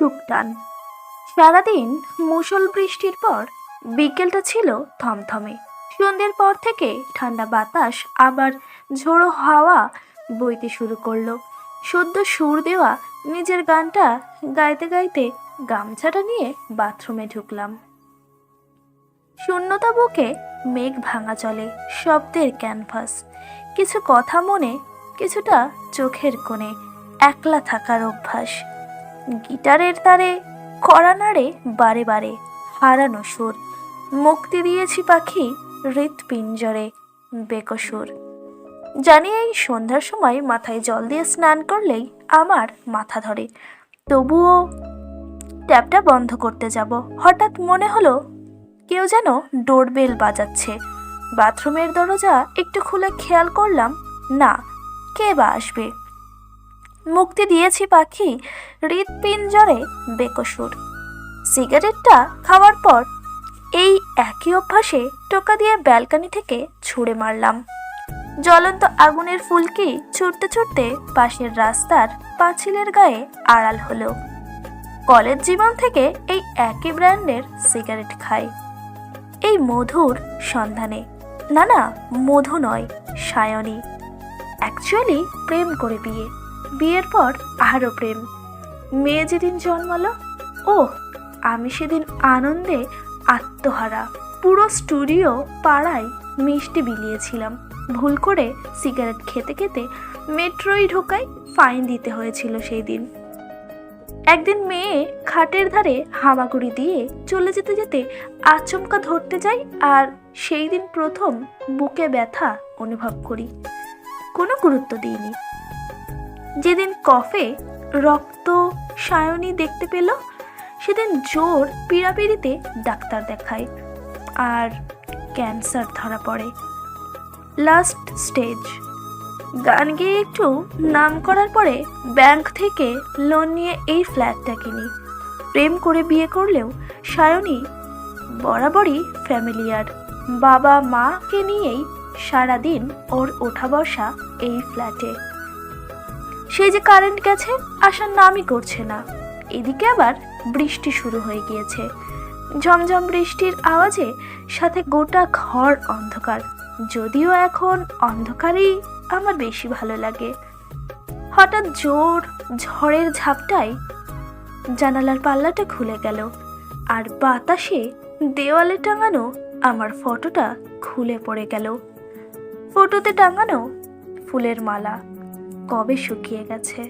টুকটান। সারাদিন মুষল বৃষ্টির পর বিকেলটা ছিল থমথমে। সন্ধ্যের পর থেকে ঠান্ডা বাতাস আবার ঝোড়ো হাওয়া বইতে শুরু করলো। সদ্য সুর দেওয়া নিজের গানটা গাইতে গাইতে গামছাটা নিয়ে বাথরুমে ঢুকলাম। শূন্যতা বুকে মেঘ ভাঙা চলে, শব্দের ক্যানভাস, কিছু কথা মনে, কিছুটা চোখের কোণে। একলা থাকার অভ্যাস, গিটারের তারে কড়া নাড়ে বারে বারে, হারানো সুর। মুক্তি দিয়েছি পাখি হৃৎপিঞ্জরে, বেকসুর। জানি এই সন্ধ্যার সময় মাথায় জল দিয়ে স্নান করলেই আমার মাথা ধরে, তবুও ট্যাপটা বন্ধ করতে যাব। হঠাৎ মনে হলো কেউ যেন ডোরবেল বাজাচ্ছে। বাথরুমের দরজা একটু খুলে খেয়াল করলাম, না, কে বা আসবে। মুক্তি দিয়েছি পাখি হৃৎপিঞ্জরে, বেকসুর। সিগারেটটা খাওয়ার পর এই একই অভ্যাসে টোকা দিয়ে ব্যালকনি থেকে ছুঁড়ে মারলাম। জ্বলন্ত আগুনের ফুলকি ছুটতে ছুটতে পাশের রাস্তার পাঁচিলের গায়ে আড়াল হলো। কলেজ জীবন থেকে এই একই ব্র্যান্ডের সিগারেট খাই, এই মধুর সন্ধানে। না না, মধু নয়, সায়নী। অ্যাকচুয়ালি প্রেম করে বিয়ের পর আরও প্রেম। মেয়ে যেদিন জন্মালো, ও আমি সেদিন আনন্দে আত্মহারা। পুরো স্টুডিও পাড়ায় মিষ্টি বিলিয়েছিলাম। ভুল করে সিগারেট খেতে খেতে মেট্রোয় ঢোকায় ফাইন দিতে হয়েছিল সেই দিন। একদিন মেয়ে খাটের ধারে হামাগুড়ি দিয়ে চলে যেতে যেতে আচমকা ধরতে যাই, আর সেই দিন প্রথম বুকে ব্যথা অনুভব করি। কোনো গুরুত্ব দিইনি। যেদিন কফে রক্ত সায়নী দেখতে পেল, সেদিন জোর পিড়াপিড়িতে ডাক্তার দেখায়, আর ক্যান্সার ধরা পড়ে। Last stage. গান গেয়ে একটু নাম করার পরে ব্যাংক থেকে লোন নিয়ে এই ফ্ল্যাটটা কিনি। প্রেম করে বিয়ে করলেও সায়নী বরাবরই ফ্যামিলিয়ার। বাবা মাকে নিয়েই সারাদিন ওর ওঠা বসা এই ফ্ল্যাটে। সেই যে কারেন্ট গেছে, আসার নামই করছে না। এদিকে আবার বৃষ্টি শুরু হয়ে গিয়েছে। ঝমঝম বৃষ্টির আওয়াজে সাথে গোটা ঘর অন্ধকার, যদিও এখন অন্ধকারই আমার বেশি ভালো লাগে। হঠাৎ জোর ঝড়ের ঝাপটায় জানালার পাল্লাটা খুলে গেল, আর বাতাসে দেওয়ালে টাঙানো আমার ফটোটা খুলে পড়ে গেল। ফটোতে টাঙানো ফুলের মালা কবে শুকিয়ে গেছে।